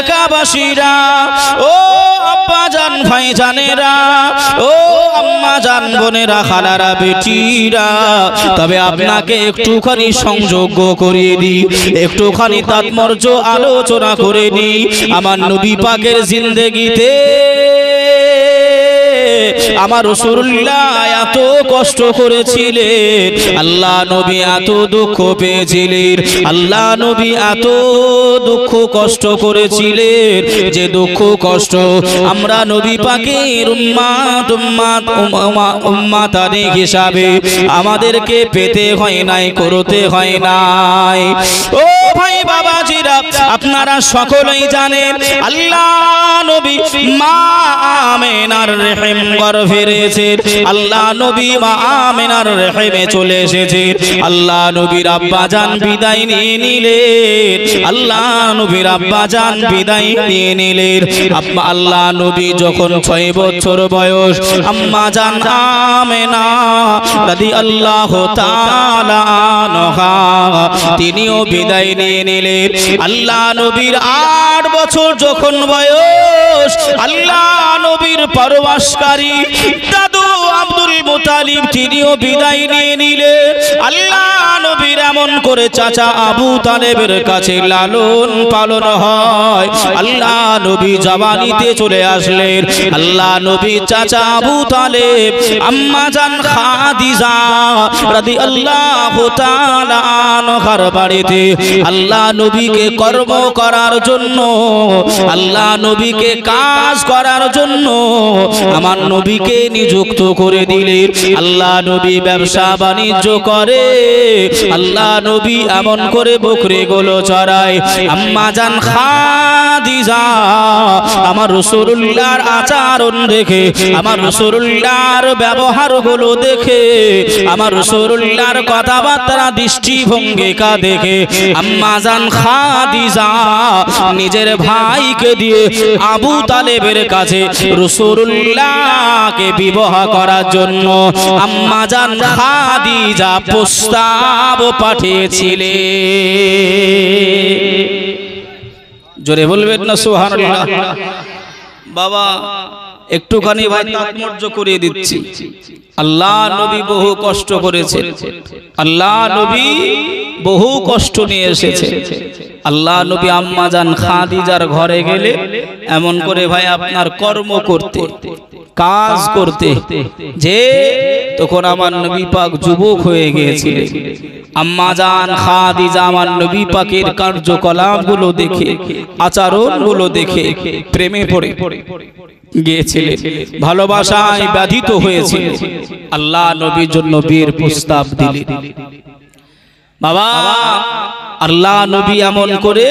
এলাকাবাসীরা, ও আব্বা জান ভাই জানেরা, ও আম্মা জান বোনেরা, খালারা বেটিরা, তবে আপনাকে একটুখানি সংযোগ করিয়ে দিই, একটুখানি তাৎপর্য আলোচনা করে নিই। আমার নবী পাকের জিন্দেগিতে আমার রাসূলুল্লাহ এত কষ্ট করেছিলেন, আল্লাহ নবী এত দুঃখ পেয়েছিলেন, আল্লাহ নবী এত দুঃখ কষ্ট করেছিলেন যে দুঃখ কষ্ট আমরা নবী পাকের উম্মাতানি হিসাবে আমাদেরকে পেতে হয় নাই, করতে হয় নাই। ও ভাই বাবাজিরা, আপনারা সকলেই জানেন আল্লাহ নবী মা আমেনার রহিম গর্ভে রয়েছেন, আল্লাহ নবী মা আমেনার রহিমে চলে এসেছেন। আল্লাহ নবীর আব্বা জান বিদায় নিয়ে নিলেন, আল্লাহ নবীর আব্বা জান বিদায় নিয়ে নিলেন। আল্লাহ নবী যখন 6 বছর বয়স, আম্মা জান আমেনা রাদিয়াল্লাহু তাআলা আনহা তিনিও বিদায় নিয়ে নিলেন। আল্লাহ নবীর 8 বছর যখন বয়স, আল্লাহ নবীর পরবাসকারী দাদু আব্দুল মুতালিব তিনিও বিদায় নিয়ে নিলেন। আল্লাহ নবীর এমন করে চাচা আবু তালেবের কাছে লালন পালন হয়। আল্লাহ নবী জওয়ানিতে চলে আসলেন। আল্লাহ নবী চাচা আবু তালেব আম্মা জান খাদিজা রাদিয়াল্লাহু তাআলা আনহার বাড়িতে আল্লাহ নবীকে কর্ম করার জন্য, আল্লাহ নবীকে কাজ করার জন্য আমার নবীকে নিযুক্ত করে দিলেন। আল্লাহ নবী ব্যবসা বাণিজ্য করে, আল্লাহ নবী এমন করে বকরিগুলো চড়ায়। আম্মা জান খাদিজা আমার রাসূলুল্লাহর আচরণ দেখে, আমার রাসূলুল্লাহর ব্যবহারগুলো দেখে, আমার রাসূলুল্লাহর কথাবার্তা দৃষ্টিভঙ্গিকা দেখে আম্মা জান খাদিজা নিজের ভাইকে দিয়ে আবু তালেবের কাছে রাসূলুল্লাহকে বিবাহ করার জন্য আম্মা জান খাদিজা প্রস্তাব পাঠিয়েছিলেন। জোরে বলবেন না সুবহানাল্লাহ। বাবা একটুখানি ভাই তাৎপর্য করিয়ে দিচ্ছি। আল্লাহ নবী বহু কষ্ট করেছেন, আল্লাহ নবী বহু কষ্ট নিয়ে এসেছে। আল্লাহ নবী আম্মা জান খাদিজার ঘরে গেলে এমন করে ভাই আপনার কর্ম করতে, কাজ করতে, যে তখন আমার নবী পাক যুবক হয়ে গিয়েছিলেন। আম্মা জান খাদিজা আমার নবী পাকের কার্যকলাপগুলো দেখে, আচরণগুলো দেখে প্রেমে পড়ে গিয়েছিলেন, ভালোবাসায় বাধিত হয়েছিলেন। আল্লাহ নবীর জন্য বিয়ের প্রস্তাব দিলেন। বাবা আল্লাহ নবী এমন করে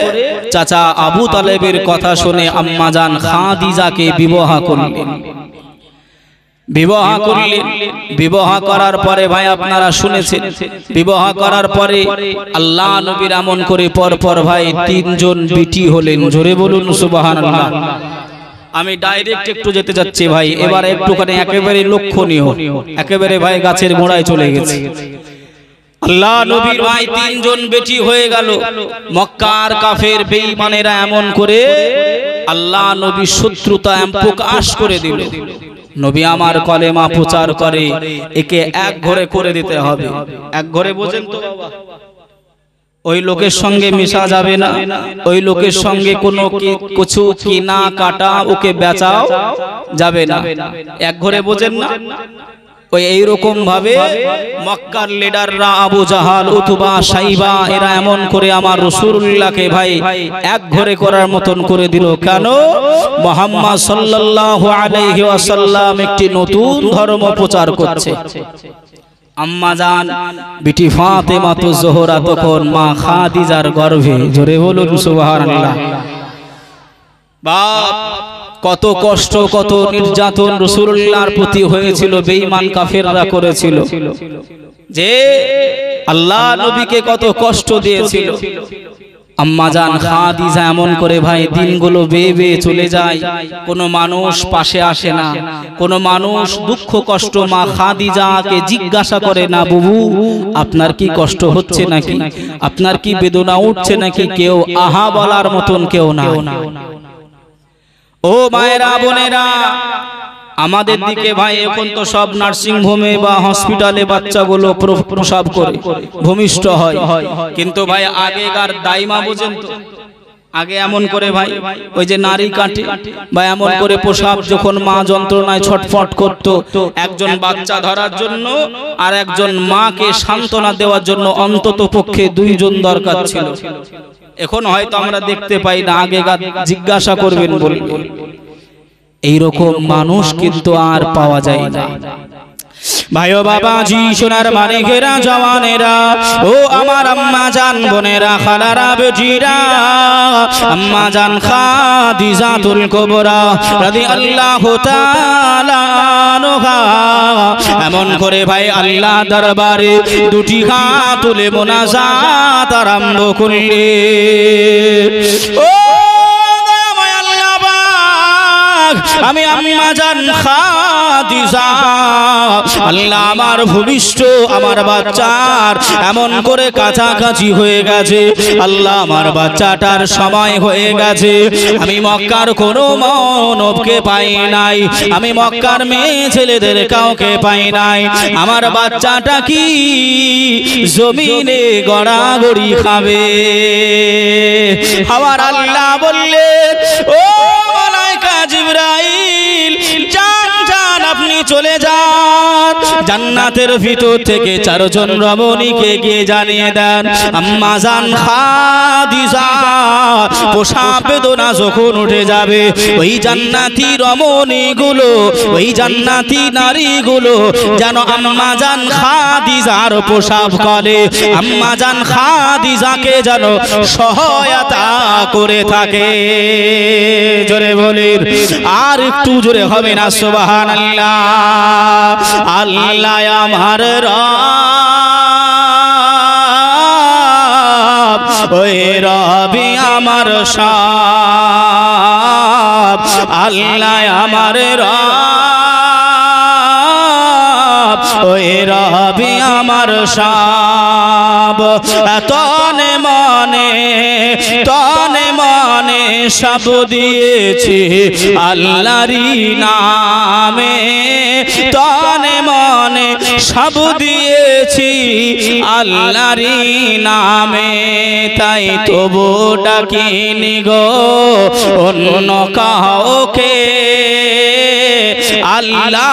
চাচা আবু তালেবের কথা শুনে আম্মা জান খাদিজাকে বিবাহ করলেন। বিবাহ করলেন, বিবাহ করার পরে ভাই আপনারা শুনেছেন, বিবাহ করার পরে আল্লাহ নবীর এমন করে পরপর ভাই 3 জন বিটি হলেন। জোরে বলুন সুবহানাল্লাহ। আমি ডাইরেক্ট একটু যেতে যাচ্ছি ভাই, এবার একটুখানি একেবারে লক্ষণীয়, একেবারে ভাই গাছের গোড়ায় চলে গেছে। আল্লাহ নবীর ভাই 3 জন বেটি হয়ে গেল। মক্কার কাফের বেঈমানেরা এমন করে আল্লাহ নবী শত্রুতা প্রকাশ করে দিল। নবী আমার কলেমা প্রচার করে, একে এক ঘরে করে দিতে হবে। এক ঘরে বোঝেন তো বাবা, ওই লোকের সঙ্গে মিশা যাবে না, ওই লোকের সঙ্গে কোনো কিছু কিনা কাটা, ওকে বেচাও যাবে না। এক ঘরে বোঝেন না? ওই এইরকম ভাবে মক্কার লিডাররা আবু জাহাল, উতবা, সাইবা এরা এমন করে আমার রাসূলুল্লাহকে ভাই এক ঘরে করার মতন করে দিল। কেন? মুহাম্মদ সাল্লাল্লাহু আলাইহি ওয়াসাল্লাম একটি নতুন ধর্ম প্রচার করছে। আম্মা জান বিটি ফাতেমা তো জোহরা তখন মা খাদিজার গর্ভে। জোরে বলুন সুবহানাল্লাহ। বাপ কত কষ্ট, কত নির্যাতন রাসূলুল্লাহর প্রতি হয়েছিল, বেঈমান কাফেররা করেছিল, যে আল্লাহ নবীকে কত কষ্ট দিয়েছিল। আম্মা জান খাদিজা এমন করে ভাই দিনগুলো বেয়ে বেয়ে চলে যায়, কোনো মানুষ পাশে আসে না, কোনো মানুষ দুঃখ কষ্ট মা খাদিজাকে জিজ্ঞাসা করে না, বুবু আপনার কি কষ্ট হচ্ছে নাকি, আপনার কি বেদনা উঠছে নাকি, কেউ আহা বলার মতন কেউ না। ও মায়েরা বোনেরা, আমাদের দিকে ভাই এখন তো সব নার্সিং হোমে বা হসপিটালে বাচ্চাগুলো প্রসব করে ভূমিষ্ঠ হয়, কিন্তু ভাই আগেকার দাইমা বোঝেন তো, আগে এমন করে ভাই ওই যে নারী কাটে বা এমন করে প্রসব, যখন মা যন্ত্রণায় ছটফট করত, একজন বাচ্চা ধরার জন্য আর একজন মাকে সান্ত্বনা দেওয়ার জন্য অন্তত পক্ষে দুইজন দরকার ছিল। এখন হয়তো আমরা দেখতে পাই না, আগেকার জিজ্ঞাসা করবেন বলবেন। এইরকম মানুষ কিন্তু আর পাওয়া যায় না। ভাই ও বাবাজি, সোনার মানিকেরা, জওয়ানেরা, ও আমার আম্মা জান বোনেরা, খালারা বেটিরা, আম্মা জান খাদিজাতুল কুবরা রাদিয়াল্লাহু তাআলা আনহা এমন করে ভাই আল্লাহ দরবারে দুটি হাত তুলে মোনাজাত আরম্ভ করলে, ও আমি আম্মা জান খাদিজা, আল্লাহ আমার ভূমিষ্ঠ আমার বাচ্চার এমন করে কাছাকাছি হয়ে গেছে, আল্লাহ আমার বাচ্চাটার সময় হয়ে গেছে, আমি মক্কার কোনো মানবকে পাই নাই, আমি মক্কার মেয়ে ছেলেদের কাউকে পাই নাই, আমার বাচ্চাটা কি জমিনে গড়াগড়ি খাবে? আমার আল্লাহ বললেন, ও জিবরাইল, জান জান আপনি চলে যান, জান্নাতের ভিতর থেকে চারজন রমণীকে গিয়ে জানিয়ে দেন, আম্মা জান খাদিজা প্রসব বেদনা যখন উঠে যাবে, ওই জান্নাতি রমণীগুলো, ওই জান্নাতি নারীগুলো যেন আম্মা জান খাদিজার প্রসব করে, আম্মা জান খাদিজাকে যেন সহায়তা করে থাকে। জোরে বলেন, আর একটু জোরে হবে না সুবহানাল্লাহ। আল্লাহ আমার রব, ওই রবি আমার সব, আল্লাহ আমার রব, ওই রবি আমার সব, তনে মনে সব দিয়েছি আল্লাহরই নামে, তনে মনে সব দিয়েছি আল্লাহরই নামে, তাই তবু ডাকিনি গো অন্য কাউকে, আল্লাহ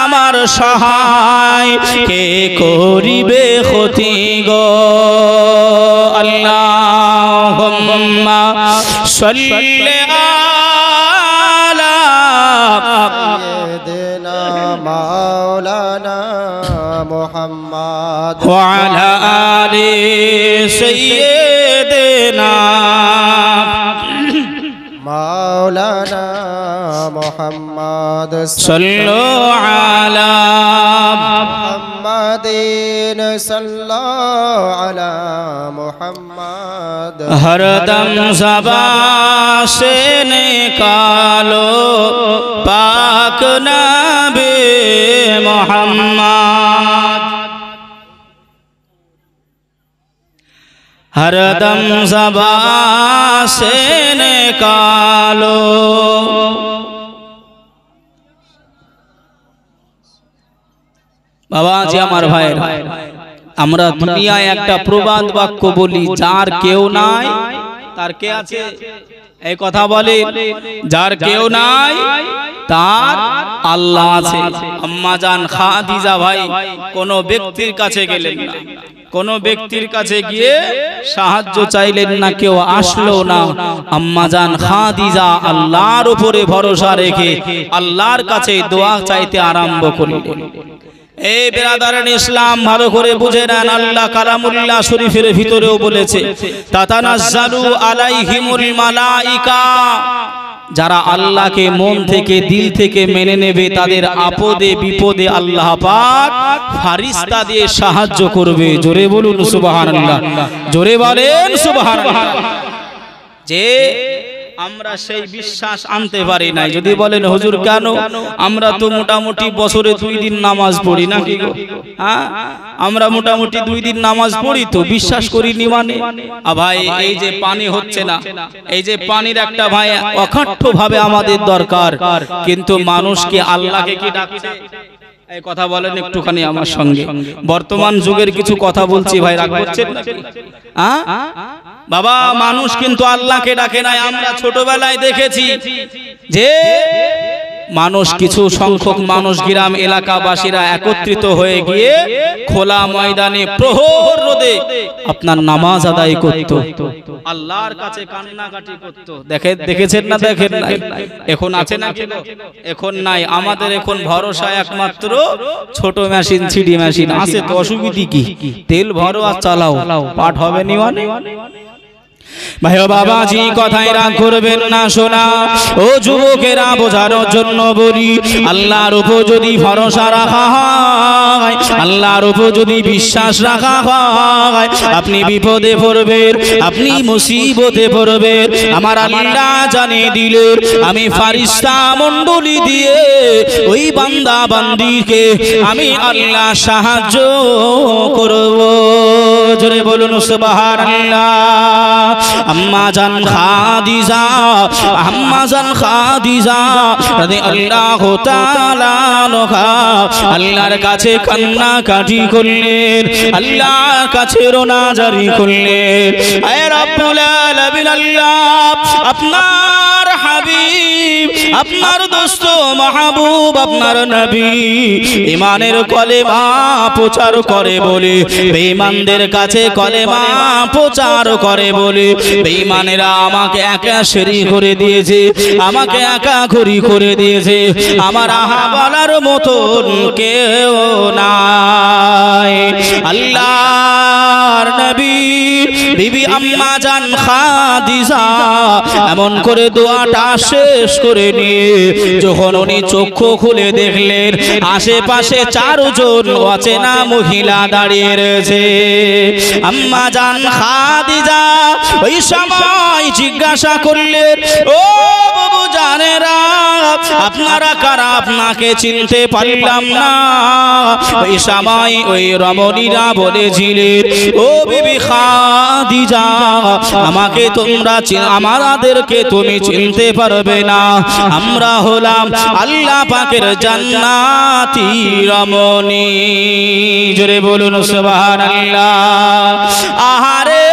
আমার সহায় কে করিবে ক্ষতি গো। আল্লাহুম্মা সাল্লি আলা সাইয়্যিদিনা মাওলানা মুহাম্মদ ওয়া আলা আলি সাইয়্যিদিনা মাওলানা মুহাম্মদ সাল্লু আলা মুহাম্মাদিন সাল্লাল্লাহু আলা মুহাম্মদ, हरदम ज़बान से निकालो पाक नबी मोहम्मद, हरदम ज़बान से निकालो। बाबा जी আমার ভাই, আমরা দুনিয়ায় একটা প্রবাদ বাক্য বলি, যার কেউ নাই তার কে আছে, এই কথা বলে, যার কেউ নাই তার আল্লাহ আছে। আম্মা জান খাদিজা ভাই কোন ব্যক্তির কাছে গেলেন না, কোন ব্যক্তির কাছে গিয়ে সাহায্য চাইলেন না, কেউ আসলো না, আম্মা জান খাদিজা আল্লাহর উপরে ভরসা রেখে আল্লাহর কাছে দোয়া চাইতে আরম্ভ করলেন। এই বিরাদারান ইসলাম ভালো করে বুঝে নেন, আল্লাহ কালামুল্লাহ শরীফের ভিতরেও বলেছে, তাতানাজ্জালু আলাইহিমুল মালাইকা, যারা আল্লাহকে মন থেকে দিল থেকে মেনে নেবে তাদের আপদে বিপদে আল্লাহ পাক ফারিস্তা দিয়ে সাহায্য করবে। জোরে বলুন সুবহানাল্লাহ, জোরে বলেন সুবহানাল্লাহ। যে আমরা সেই বিশ্বাস আনতে পারি নাই। যদি বলেন হুজুর কেন, আমরা তো মোটামুটি বছরে 2 দিন নামাজ পড়ি নাকি গো? হ্যাঁ, আমরা মোটামুটি 2 দিন নামাজ পড়ি তো বিশ্বাস করিনি মানে? ভাই এই যে পানি হচ্ছে না, এই যে পানির একটা ভাই অকাঠ্য ভাবে আমাদের দরকার, কিন্তু মানুষকে আল্লাহকে কি ডাকছে? এই কথা বলেন একটুখানি আমার সঙ্গে। বর্তমান যুগের কিছু কথা বলছি ভাই, রাগ করছেন নাকি? হ্যাঁ বাবা, মানুষ কিন্তু আল্লাহকে ডাকে নাই। আমরা ছোটবেলায় দেখেছি যে মানুষ, কিছু সংখ্যক মানুষ গ্রাম এলাকাবাসীরা একত্রিত হয়ে গিয়ে খোলা ময়দানে প্রহর রোদে আপনার নামাজ আদায় করত, আল্লাহর কাছে কান্নাকাটি করত। দেখেছেন না? দেখেন নাই? এখন আছে না? এখন নাই। আমাদের এখন ভরসা একমাত্র ছোট মেশিন, সিডি মেশিন আছে তো অসুবিধা কি? তেল ভরো আর চালাও, পাঠ হবে নি মানে? ভাই বাবাজি কথায় রাগ করবেন না, শোনা ও যুবকেরা, বোঝানোর জন্য বলি, আল্লাহর উপর যদি ভরসা রাখা হয়, আল্লাহর উপর যদি বিশ্বাস রাখা হয়, আপনি বিপদে পড়বেন, আপনি মুসিবতে পড়বেন। আমার আল্লাহ জানিয়ে দিলেন, আমি ফারিস্তা মণ্ডলী দিয়ে ওই বান্দা বান্দিকে আমি আল্লাহ সাহায্য করব। জোরে বলুন সুবহানাল্লাহ। আম্মা জান খাদিজা, আম্মা জান খাদিজা রাদিয়াল্লাহু তাআলা আনহা আল্লাহর কাছে কান্নাকাটি করলেন, আল্লাহর কাছে রোনাজারি করলেন। আয় রব্বুল আলামিন, আল্লাহ আপনার হাবিব, আপনার দোস্ত মাহবুব, আপনার নবী ঈমানের কলেমা প্রচার করে বলে, বেঈমানদের কাছে কলেমা প্রচার করে বলে বেঈমানেরা আমাকে একা শরীক করে দিয়েছে, আমাকে একা ঘুরি করে দিয়েছে। আমার আহা বলার মতন কেউ নাই। আল্লাহর নবী বিবি আম্মা জান খাদিজা এমন করে দোয়াটা শেষ করে নিয়ে যখন উনি চক্ষু খুলে দেখলেন আশেপাশে 4 জন অচেনা মহিলা দাঁড়িয়ে রয়েছে। আম্মা জান খাদিজা ওই সময় জিজ্ঞাসা করলেন, ও বাবু জানেরা, আপনারা কারা? আপনাকে চিনতে পারলাম না। ওই সময় ওই রমণীরা বলেছিলেন, ও বিবি খাদিজা, আমাকে তোমরা আমাদেরকে তুমি চিনতে পারবে না, আমরা হলাম আল্লাহ পাকের জান্নাতি রমণী। জোরে বলুন সুবহানাল্লাহ। আহারে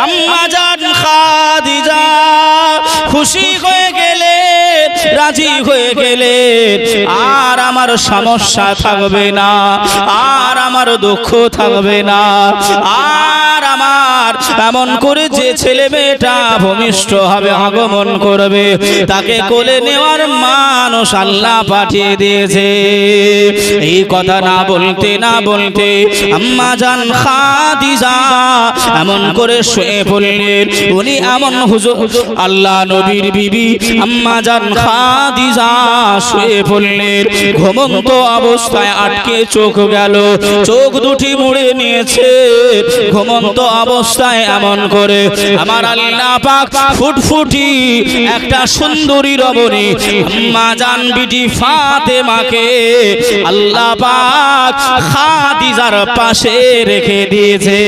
আম্মা জান খাদিজা খুশি হয়ে গেলেন, রাজি হয়ে গেলেন। আর আমার সমস্যা থাকবে না, আর আমার দুঃখ থাকবে না, আর আমার এমন করে যে ছেলে মেয়েটা ভূমিষ্ঠ হবে, আগমন করবে, তাকে কোলে নেওয়ার মানুষ আল্লাহ পাঠিয়ে দিয়েছে। এই কথা না বলতে না বলতে আম্মা জান খাদিজা এমন করে শুয়ে পড়লেন। উনি এমন হুজুর আল্লাহ নবীর বিবি আম্মা জান খাদিজা শুয়ে পড়লেন। ঘুমন্ত অবস্থায় আটকে চোখ গেল, চোখ দুটি মুড়ে নিয়েছে। ঘুমন্ত অবস্থায় এমন করে আমার আল্লাহ পাক ফুটফুটি একটা সুন্দরী রমণী আম্মা জান বিটি ফাতেমাকে আল্লাহ পাক খাদিজার পাশে রেখে দিয়েছে।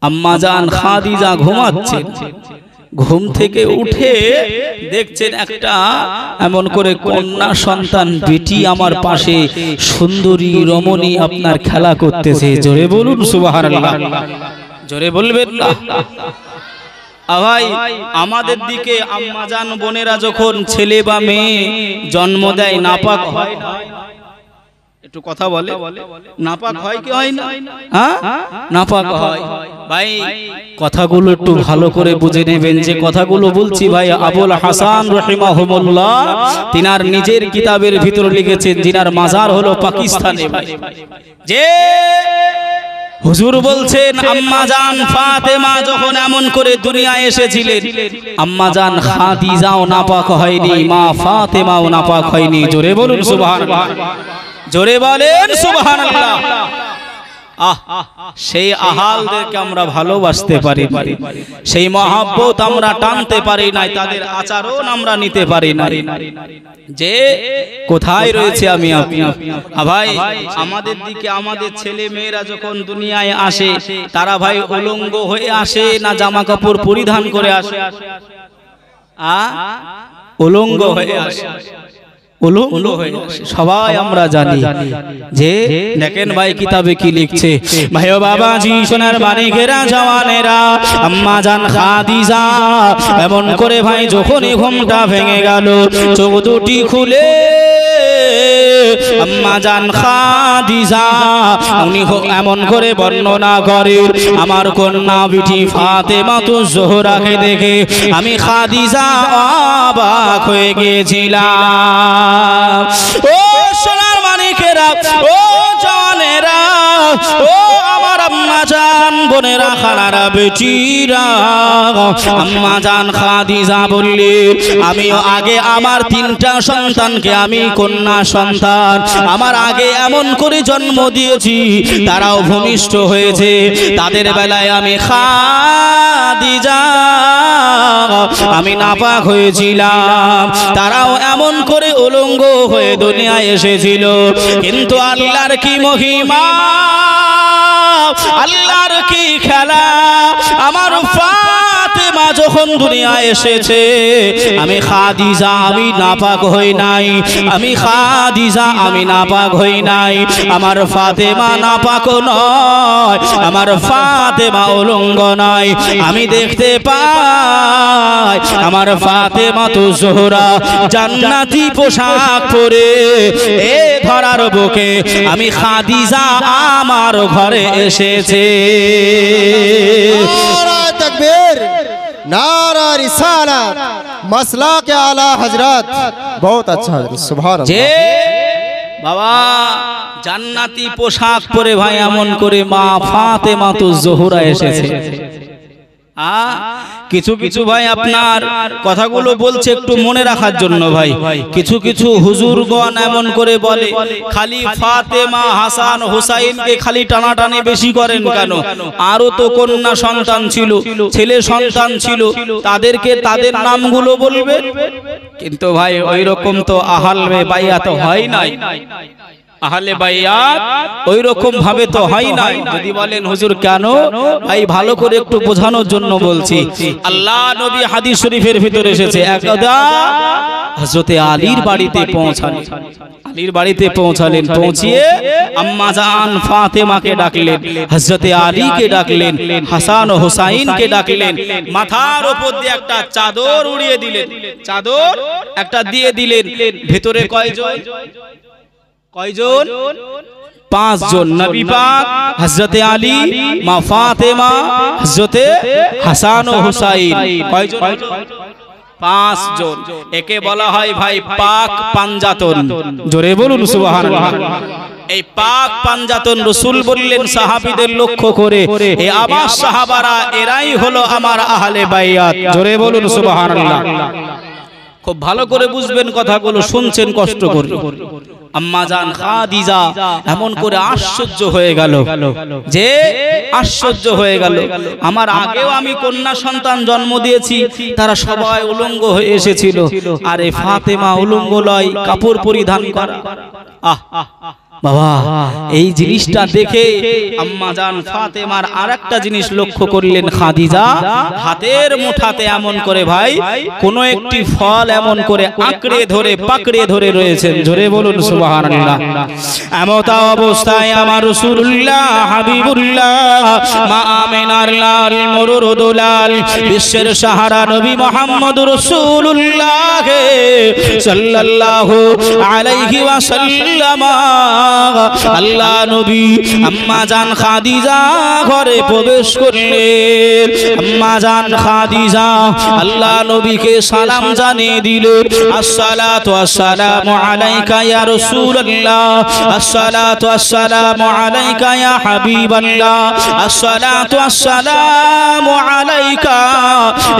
আম্মা জান খাদিজা ঘুমাচ্ছে, ঘুম থেকে উঠে দেখছেন একটা এমন করে কন্যা সন্তান বেটি আমার পাশে সুন্দরী রমণী আপনার খেলা করতেছে। জোরে বলুন সুবহানাল্লাহ। জোরে বলবেন না? ভাই আমাদের দিকে আম্মা জান বোনেরা যখন ছেলে বা মেয়ে জন্ম দেয় নাপাক হয়, একটু কথা বলে, নাপাক হয় কি হয় না? হ্যাঁ, নাপাক হয়। ভাই কথাগুলো একটু ভালো করে বুঝে নেবেন। যে কথাগুলো বলছি ভাই আবুল হাসান রাহিমাহুল্লাহ তিনার নিজের কিতাবের ভিতরে লিখেছেন, যিনার মাজার হলো পাকিস্তানে। ভাই যে হুজুর বলছেন আম্মা জান ফাতেমা যখন এমন করে দুনিয়ায় এসেছিলেন, আম্মা জান খাদিজাও নাপাক হয়নি, মা ফাতেমাও নাপাক হয়নি। জোরে বলুন সুবহানাল্লাহ। জোরে বলেন সুবহানাল্লাহ। সেই আহালদেরকে আমরা ভালোবাসতে পারি, সেই মহব্বত আমরা টানতে পারি না, তাদের আচরণ আমরা নিতে পারি না, যে কোথায় রয়েছে আমি আপনি। ভাই আমাদের দিকে আমাদের ছেলে মেয়েরা যখন দুনিয়ায় আসে তারা ভাই উলঙ্গ হয়ে আসে না জামা কাপড় পরিধান করে আসে? উলঙ্গ হয়ে আসে, উলঙ্গ হয়ে আসে। সবাই আমরা জানি যে দেখেন ভাই কিতাবে কি লিখছে, ভাই ও বাবাজি সোনার মানিকেরা জওয়ানেরা, আম্মা জান খাদিজা এমন করে ভাই যখনই ঘুমটা ভেঙে গেল, চোখ দুটি খুলে আম্মা জান খাদিজা উনি এমন করে বর্ণনা করে, আমার কন্যা বিটি ফাতেমা তো জোহরাকে দেখে আমি খাদিজা অবাক হয়ে গিয়েছিলাম। ও সোনার মানিকেরা, ও জানেরা, ও আমার আম্মা জান বোনেরা, খালারা, বেটিরা, আম্মা জান খাদিজা বললে আমিও আগে আমার 3টা সন্তানকে আমি কন্যা সন্তান আমার আগে এমন করে জন্ম দিয়েছি, তারাও ভূমিষ্ঠ হয়েছে, তাদের বেলায় আমি খাদিজা আমি নাপাক হয়েছিলাম, তারাও এমন করে উলঙ্গ হয়ে দুনিয়ায় এসেছিল। কিন্তু আল্লাহর কি মহিমা, আল্লাহর কি খেলা, আমার ফাতেমা যখন দুনিয়ায় এসেছে আমি খাদিজা আমি নাপাক হই নাই, আমি খাদিজা আমি নাপাক হই নাই, আমার ফাতেমা নাপাক নয়, আমার ফাতেমা উলঙ্গ নয়। আমি দেখতে পাই আমার ফাতেমা তো জোহরা জান্নাতি পোশাক পরে এ ধরার বুকে আমি খাদিজা আমার ঘরে এসেছে। नारा तकबीर, नारा रिसालत, मसला के आला हजरत, बहुत अच्छा हजरत, सुभान যে अल्लाह। বাবা জান্নাতি পোশাক পরে ভাই এমন করে মা ফাতেমা তো জোহরা এসেছে। কিছু কিছু ভাই আপনার কথাগুলো বলছে একটু মনে রাখার জন্য ভাই, কিছু কিছু হুজুরগণ এমন করে বলে খালি ফাতেমা হাসান হুসাইনকে খালি টানাটানি বেশি করেন কেন, আরো তো কন্যা সন্তান ছিল, ছেলে সন্তান ছিল, তাদেরকে তাদের নামগুলো বলবে। কিন্তু ভাই ওই রকম তো আহলে বাইয়াত হয় নাই, আহলে বাইয়াত ওই রকম ভাবে তো হয় নাই। যদি বলেন হুজুর কেন, ভাই ভালো করে একটু বোঝানোর জন্য বলছি। আল্লাহ নবী হাদিস শরীফের ভিতরে এসেছে, একদা হযরতে আলীর বাড়িতে পৌঁছালেন, আলীর বাড়িতে পৌঁছালেন, পৌঁছিয়ে আম্মা জান ফাতেমাকে ডাকলেন, হযরতে আলীকে ডাকলেন, হাসান ও হুসাইনকে ডাকলেন, মাথার উপর দিয়ে একটা চাদর উড়িয়ে দিলেন, চাদর একটা দিয়ে দিলেন। ভিতরে কয়জন? কয়জন? 5 জন। নবী পাক, হযরতে আলী, মা ফাতেমা, হযরতে হাসান ও হুসাইন। কয়জন? 5 জন। একে বলা হয় ভাই পাক পাঞ্জাতন। জোরে বলুন সুবহানাল্লাহ। এই পাক পাঞ্জাতন রাসূল বললেন সাহাবীদের লক্ষ্য করে, এ আমার সাহাবারা এরাই হলো আমার আহলে বাইয়াত। জোরে বলুন সুবহানাল্লাহ। খুব ভালো করে বুঝবেন কথাগুলো, শুনছেন কষ্ট করে। আম্মা জান খাদিজা এমন করে আশ্চর্য হয়ে গেল, যে আশ্চর্য হয়ে গেল, আমার আগেও আমি কন্যা সন্তান জন্ম দিয়েছি, তারা সবাই উলঙ্গ হয়ে এসেছিল, আর এই ফাতেমা উলঙ্গ নয়, কাপড় পরিধান করা। বাবা এই জিনিসটা দেখে আম্মা জান ফাতেমার আরেকটা জিনিস লক্ষ্য করলেন, খাদিজা হাতের মুঠাতে এমন করে ভাই কোন একটি ফল এমন করে আঁকড়ে ধরে পাকড়ে ধরে রয়েছেন। জোরে বলুন সুবহানাল্লাহ। এমত অবস্থায় আমার রাসূলুল্লাহ হাবিবুল্লাহ মা আমিনার লাল মুরুদুলাল বিশ্বের সাহারা নবী মুহাম্মদুর রাসূলুল্লাহ সাল্লাল্লাহু আলাইহি ওয়াসাল্লাম আল্লাহ নবী আম্মা জান খাদিজা ঘরে প্রবেশ করলেন। আম্মা জান খাদিজা আল্লাহ নবীকে সালাম জানিয়ে দিলেন, আসসালাতু আসসালামু আলাইকা ইয়া রাসূলুল্লাহ, আসসালাতু আসসালামু আলাইকা ইয়া হাবিবাল্লাহ, আসসালাতু আসসালামু আলাইকা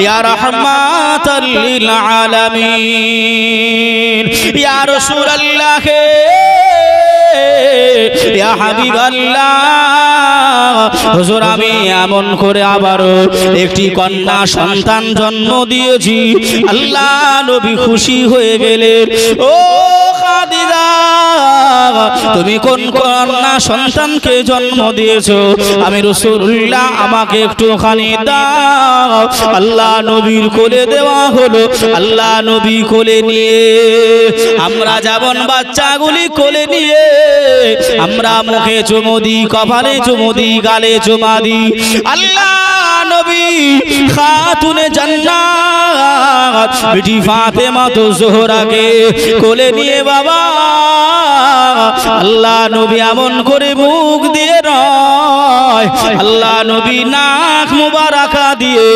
ইয়া রাহমাতাল লিল আলামিন, ইয়া রাসূলুল্লাহ, ইয়া হাবিবাল্লাহ, হুজুর আমি এমন করে আবারও একটি কন্যা সন্তান জন্ম দিয়েছি। আল্লাহ নবী খুশি হয়ে গেলেন। ও খাদিজা, তুমি কোন কন্যা সন্তানকে জন্ম দিয়েছো? আমি রাসূলুল্লাহ, আমাকে একটুখানি দাও। আল্লাহ নবীর কোলে দেওয়া হলো। আল্লাহ নবী কোলে নিয়ে, আমরা যেমন বাচ্চাগুলি কোলে নিয়ে আমরা মুখে চুমু দিই, কপালে চুমু দিই, গালে চুমা দিই, আল্লাহ নবী খাতুনে জান্নাত বিটি ফাতেমা তো জোহরাকে কোলে নিয়ে বাবা আল্লাহ নবী এমন করে মুখ দিয়ে নয়, আল্লাহ নবী নাক মুবারাকা দিয়ে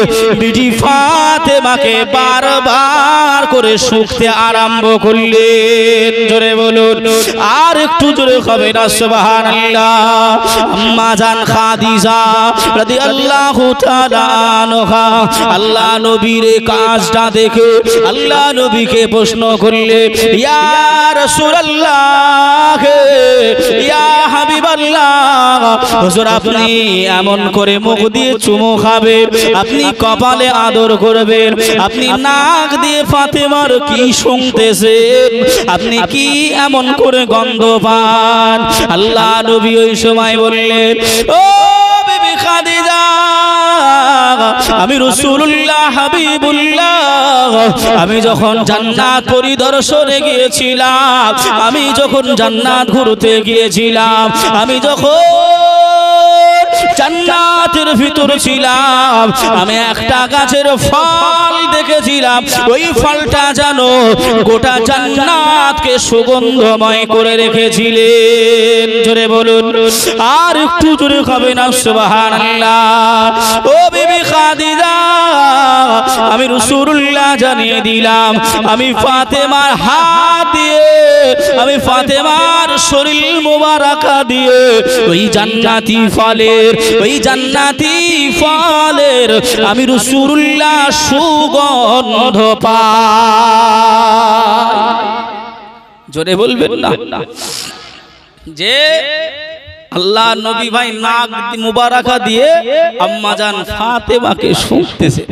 বিটি ফাতেমাকে বারবার করে শুকতে আরম্ভ করলেন। জোরে বলুন, আর একটু জোরে হবে না সুবহানাল্লাহ। আম্মা জান খাদিজা রাদিয়াল্লাহু তাআলা আনহা আল্লাহ নবীর কাজটা দেখে আল্লাহ নবীকে প্রশ্ন করলেন, ইয়া রাসূলুল্লাহ, ইয়া হাবিবাল্লাহ, হুজুর আপনি এমন করে মুখ দিয়ে চুমু খাবেন, আপনি কপালে আদর করবেন, আপনি নাক দিয়ে ফাতেমার কি শুনতেছেন, আপনি কি এমন করে গন্ধ পান? আল্লাহ নবী ওই সময় বললেন, ও বিবি খাদিজা, আমি রাসূলুল্লাহ হাবিবুল্লাহ, আমি যখন জান্নাত পরিদর্শনে গিয়েছিলাম, আমি যখন জান্নাত ঘুরতে গিয়েছিলাম, আমি যখন জান্নাতের ভিতর ছিলাম, আমি একটা গাছের ফল দেখেছিলাম, ওই ফলটা জানো গোটা জান্নাতকে সুগন্ধময় করে রেখেছিলেন। জোরে বলুন, আর একটু জোরে হবে না সুবহানাল্লাহ। ও বিবি খাদিজা, আমি রাসূলুল্লাহ জানিয়ে দিলাম, আমি ফাতেমার হাত দিয়ে, আমি ফাতেমার শরীর মুবারাকা দিয়ে ওই জান্নাতি ফলের, ওই জান্নাতি ফলের আমি রাসূলুল্লাহ সুগন্ধ পাই। জোরে বলবেন না যে আল্লাহ নবী ভাই নাক মুবারাকা দিয়ে আম্মা জান ফাতেমাকে শুনতেছে।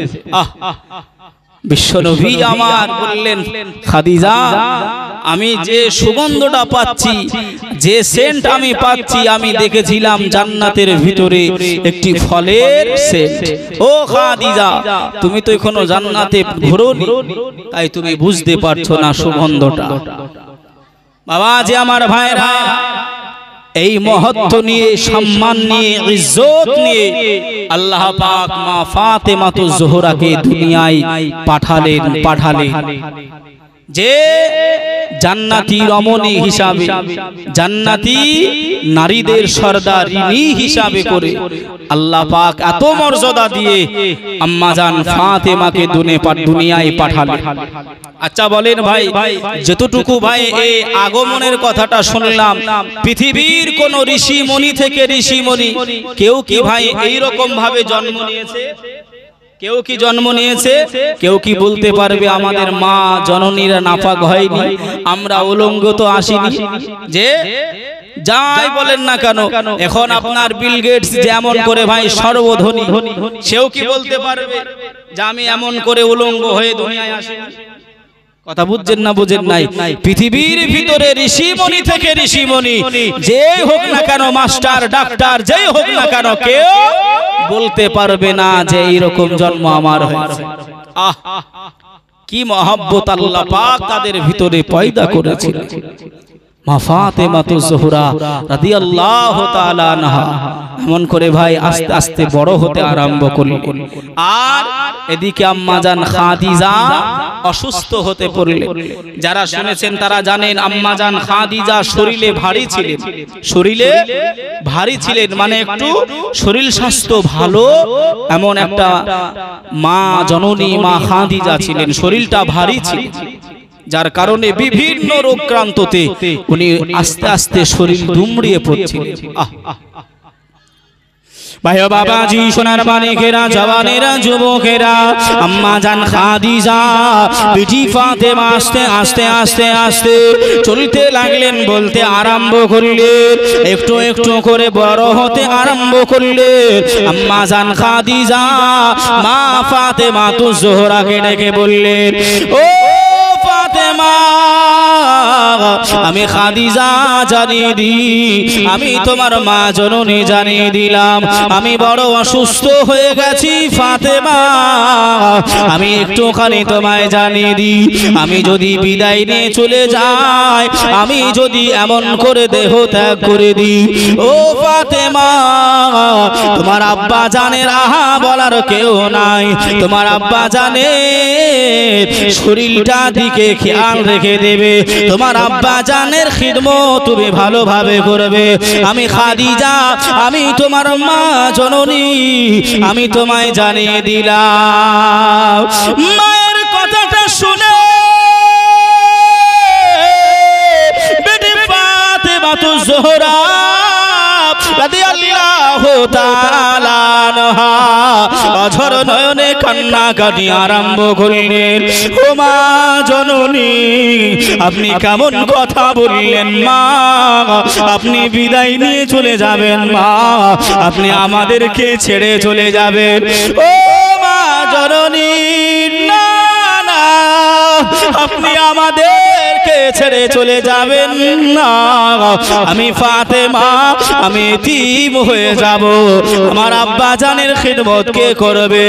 বিশ্বনবী আমার বললেন, খাদিজা, আমি যে সুগন্ধটা পাচ্ছি, যে সেন্ট আমি পাচ্ছি, আমি দেখেছিলাম জান্নাতের ভিতরে একটি ফলের সেন্ট। ও খাদিজা, তুমি তো এখনো জান্নাতে ঘোরোনি, তাই তুমি বুঝতে পারছো না সুগন্ধটা। বাবা যে আমার ভাইরা, এই মহত্ব নিয়ে, সম্মান নিয়ে, ইজ্জত নিয়ে আল্লাহ পাক মা ফাতেমা তো জোহরাকে দুনিয়ায় পাঠালেন যে জান্নাতি রমণী হিসাবে, জান্নাতি নারীদের সর্দারিনী হিসাবে করে আল্লাহ পাক এত মর্যাদা দিয়ে আম্মা জান ফাতেমাকে দুনিয়ায় পাঠালেন। আচ্ছা বলেন ভাই, যতটুকু ভাই এই আগমনের কথাটা শুনলাম, পৃথিবীর কোন ঋষি মণি থেকে ঋষি মণি কেউ কি ভাই এই রকম ভাবে জন্ম নিয়েছে? কেউ কি জন্ম নিয়েছে? কেউ কি বলতে পারবে আমাদের মা জননীরা নাপাক হয়নি, আমরা উলঙ্গ তো আসিনি? যে যাই বলেন না কেন, এখন আপনার বিল গেটস যেমন করে ভাই সর্বধনী, সেও কি বলতে পারবে যে আমি এমন করে উলঙ্গ হয়ে দুনিয়ায় আসিনি? কথা বুঝছেন না বুঝেন নাই? পৃথিবীর ভিতরে ঋষিমণি থেকে ঋষিমণি যে হোক না কেন, মাস্টার ডাক্তার যেই হোক না কেন, কেউ বলতে পারবে না যে এইরকম জন্ম আমার হয়েছে। আহ, কি মহব্বত আল্লাহ পাক তাদের ভিতরে পয়দা করেছিলেন। মা ফাতেমা তো জোহরা রাদিয়াল্লাহু তাআলা আনহা এমন করে ভাই আস্তে আস্তে বড় হতে আরম্ভ করলেন। আর এদিকে আম্মা জান খাদিজা অসুস্থ হতে পড়লেন। যারা শুনেছেন তারা জানেন আম্মা জান খাদিজা শরীরে ভারী ছিলেন, শরীরে ভারী ছিলেন মানে একটু শরীর স্বাস্থ্য ভালো এমন একটা মা জননী মা খাদিজা ছিলেন, শরীরটা ভারী ছিল, যার কারণে বিভিন্ন রোগক্রান্ততে উনি আস্তে আস্তে শরীর দুমড়িয়ে পড়ছিলেন। ভাই ও বাবাজি, সোনার মানিকেরা, জওয়ানেরা, যুবকেরা, আম্মা জান খাদিজা বিটি ফাতেমা আস্তে আস্তে আস্তে আস্তে চলতে লাগলেন, বলতে আরম্ভ করলেন, একটু একটু করে বড় হতে আরম্ভ করলেন। আম্মা জান খাদিজা মা ফাতেমা তু জোহরাকে ডেকে বললেন, ও ফাতেমা, আমি খাদিজা জানিয়ে দিই, আমি তোমার মা জননী জানিয়ে দিলাম, আমি বড় অসুস্থ হয়ে গেছি ফাতেমা, আমি একটুখানি তোমায় জানিয়ে দিই, আমি যদি বিদায় নিয়ে চলে যাই, আমি যদি এমন করে দেহ ত্যাগ করে দিই, ও ফাতেমা, তোমার আব্বা জানের আহা বলার কেউ নাই, তোমার আব্বা জানের শরীরটা দিকে খেয়াল রেখে দেবে, তোমার আব্বা জানের খিদমত তুমি ভালোভাবে করবে। আমি খাদিজা, আমি তোমার মা জননী, আমি তোমায় জানিয়ে দিলাম। মায়ের কথাটা শুনে বেটি ফাতেমা তু জোহরা রাদিয়াল্লাহু তাআলা আনহা অঝর নয়নে কান্নাকাটি আরম্ভ করলেন। ও মা জননী, আপনি কেমন কথা বললেন মা, আপনি বিদায় নিয়ে চলে যাবেন মা, আপনি আমাদেরকে ছেড়ে চলে যাবেন। ও মা জননী, না না, আপনি আমাদেরকে ছেড়ে চলে যাবেন না, আমি ফাতেমা, আমি এতিম হয়ে যাব, আমার আব্বা জানের খিদমত কে করবে?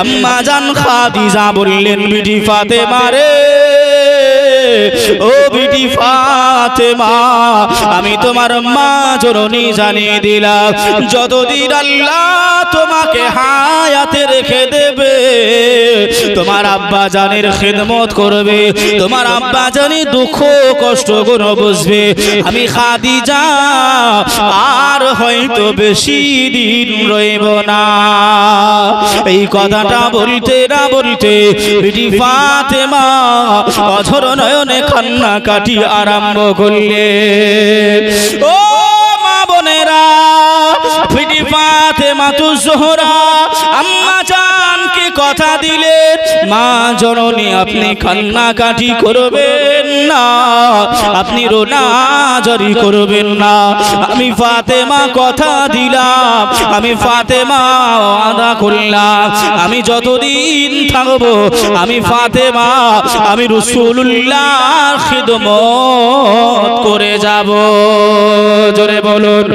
আম্মা জান খাদিজা বললেন, বিটি ফাতেমা রে, ও বিটি ফাতেমা, আমি তোমার মা জননী জানিয়ে দিলাম, যতদিন আল্লাহ তোমাকে হায়াতে রেখে দেবে, তোমার আব্বা জানের খিদমত করবে, তোমার আব্বা জানি দুঃখ কষ্ট গুলো বুঝবে। আমি খাদিজা আর হয়তো বেশি দিন রইব না। এই কথাটা বলতে না বলতে বিটি ফাতেমা অঝর নয়নে কান্নাকাটি আরম্ভ করলে। ও মা বোনেরা, বিটি ফাতেমা তু জোহরা আম্মা জানকে কথা দিলেন, মা জননী আপনি কান্নাকাটি করবেন না, আপনি রোনাজারি করবেন না, আমি ফাতেমা কথা দিলাম, আমি ফাতেমা ওয়াদা করলাম, আমি যতদিন থাকবো আমি ফাতেমা, আমি রাসূলুল্লাহর খিদমত করে যাব। জোরে বলুন,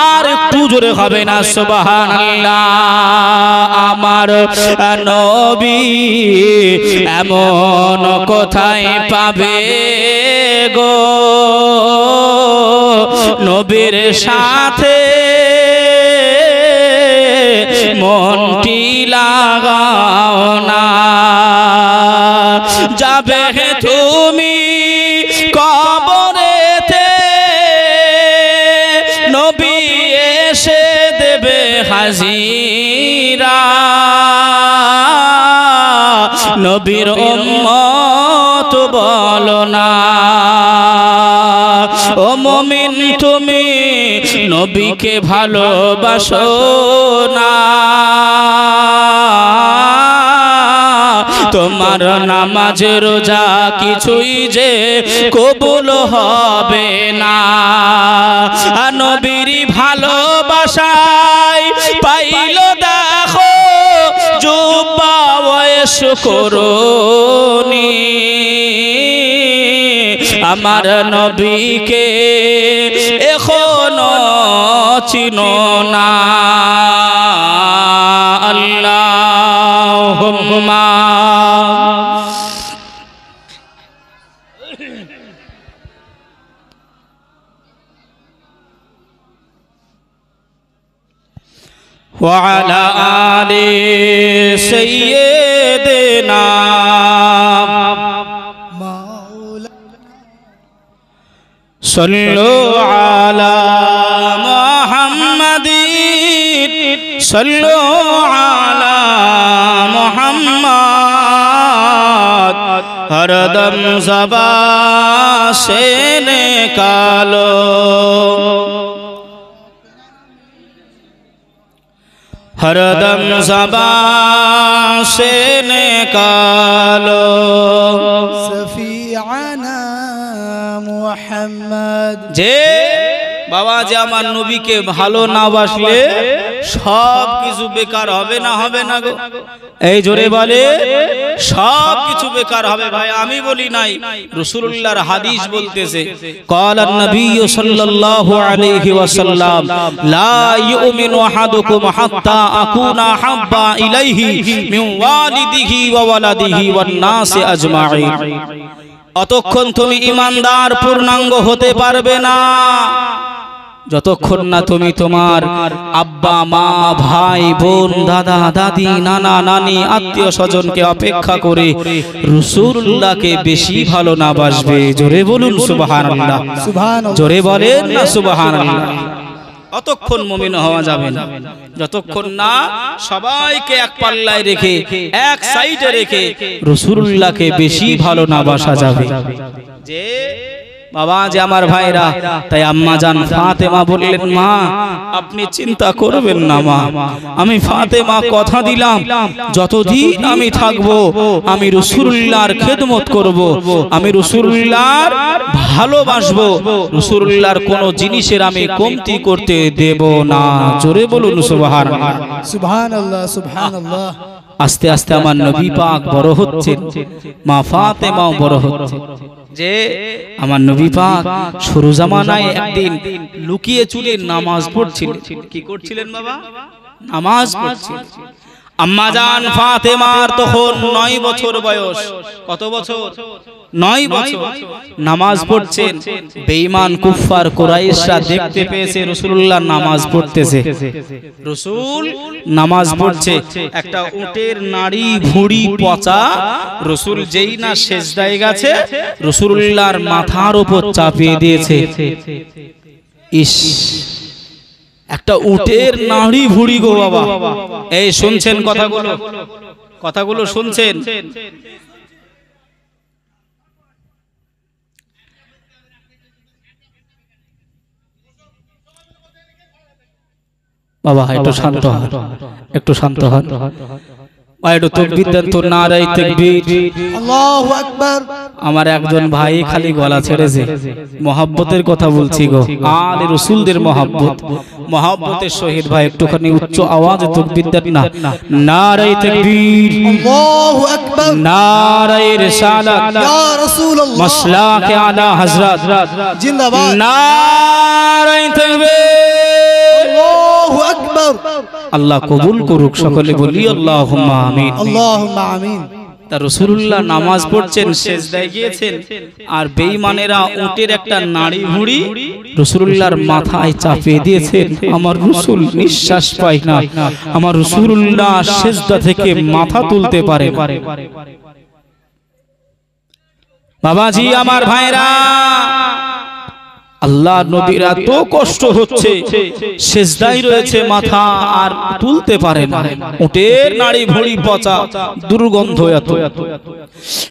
আর একটু জোরে হবে না সুবহানাল্লাহ। আমার নবী এমন কোথায় পাবে গো, নবীর সাথে মনটি লাগাও না, যাবে তুমি কবরেতে, নবী এসে দেবে হাজিরা, নবীর উম্মত বলো না, ও মুমিন তুমি নবীকে ভালোবাসো না, তোমার নামাজ রোজা কিছুই যে কবুল হবে না, নবীর ভালোবাসায় পাইল দেখো জুব্বা ওয়াইশ করনি, আমার নবীকে এখনো চিনো না। আল্লাহুম্মা ওয়া আলা আলি সাইয়্যিদিনা صلوا على محمد صلوا على محمد हर दम ज़बान से निकालो हरदम ज़बान से निकालो सफीआना मुहम्मद। যে বাবা যে আমার নবীকে ভালো না বাসলে সব কিছু বেকার হবে না, হবে না গো? এই জোরে বলে সব কিছু বেকার হবে। ভাই আমি বলি নাই, রাসূলুল্লাহর হাদিস বলতেছে, ক্বালান নবী সাল্লাল্লাহু আলাইহি ওয়াসাল্লাম লা ইউমিনু আহাদুকুম হাত্তা আকুনা হাব্বা ইলাইহি মিন ওয়ালিদিহি ওয়া ওয়ালাদিহি ওয়ান নাসি আজমাইন। অতক্ষণ তুমি ঈমানদার পূর্ণাঙ্গ হতে পারবে না যতক্ষণ না তুমি তোমার আব্বা মা ভাই বোন দাদা দাদি নানা নানি আত্মীয় স্বজনকে অপেক্ষা করে রাসূলুল্লাহকে বেশি ভালো না বাসবে। জোরে বলুন সুবহানাল্লাহ, জোরে বলেন না সুবহানাল্লাহ। অতক্ষণ মুমিন হওয়া যাবে না যতক্ষণ না সবাইকে এক পাল্লায় রেখে এক সাইডে রেখে রাসূলুল্লাহকে বেশি ভালো না বাসা যাবে। যে বাবা যে আমার ভাইরা, তাই আম্মা জান ফাতেমা বললেন, মা আপনি চিন্তা করবেন না মা, আমি ফাতেমা কথা দিলাম যতদিন আমি থাকবো আমি রাসূলুল্লাহর খেদমত করব, আমি রাসূলুল্লাহর ভালোবাসবো, রাসূলুল্লাহর কোন জিনিসের আমি কমতি করতে দেব না। জোরে বলুন সুবহানাল্লাহ, সুবহানাল্লাহ, সুবহানাল্লাহ। আস্তে আস্তে আমার নবী পাক বড় হচ্ছেন, মা ফাতেমাও বড় হচ্ছে। যে আমার নবী পাক শুরু জামানায় একদিন লুকিয়ে চুরে নামাজ পড়ছিলেন। কি করছিলেন বাবা? নামাজ পড়ছিলেন। আম্মা জান ফাতেমার তখন 9 বছর বয়স। কত বছর? 9 বছর। নামাজ পড়ছেন। বেঈমান কুফফার কুরাইশরা দেখতে পেয়েছে রাসূলুল্লাহ নামাজ পড়তেছে। রাসূল নামাজ পড়ছে, একটা উটের নাড়ি ভুঁড়ি পচা রাসূল যেই না সেজদায় গেছে রাসূলুল্লাহর মাথার উপর চাপিয়ে দিয়েছে। ইস, একটা উটের নাড়ি ভুঁড়ি গো বাবা। এই শুনছেন কথাগুলো? কথাগুলো শুনছেন? বাবা একটু শান্ত হন, একটু শান্ত হন। একটু তাকবীর দেন তো, নারায়ে তাকবীর, আল্লাহু আকবার। আমার একজন ভাই খালি গলা ছেড়েছে, মহব্বতের কথা বলছি গো, আলে রাসূলদের মহব্বত, মহব্বতের সহিত ভাই একটুখানি উচ্চ আওয়াজে তাকবীর দেন না। নারায়ে তাকবীর, আল্লাহু আকবার, নারায়ে রিসালাত, ইয়া রাসূলুল্লাহ, মাসলাকে আলা হযরত জিন্দাবাদ, নারায়ে তাকবীর, আল্লাহু আকবার। আল্লাহ কবুল করুক, সকলে বলি আল্লাহুম্মা আমিন, আল্লাহুম্মা আমিন। তা রাসূলুল্লাহ নামাজ পড়ছেন, সেজদায় গিয়েছেন, আর বেঈমানেরা উটের একটা নাড়ি ভুঁড়ি রাসূলুল্লাহর মাথায় চাপিয়ে দিয়েছেন। আমার রাসূল নিঃশ্বাস পায় না, আমার রাসূলুল্লাহ সেজদা থেকে মাথা তুলতে পারে না। বাবাজি আমার ভাইরা, আল্লাহ নবীর এত কষ্ট হচ্ছে, সেজদায় রয়েছে, মাথা আর তুলতে পারে না, উটের নাড়ি ভুঁড়ি পচা, দুর্গন্ধ এত।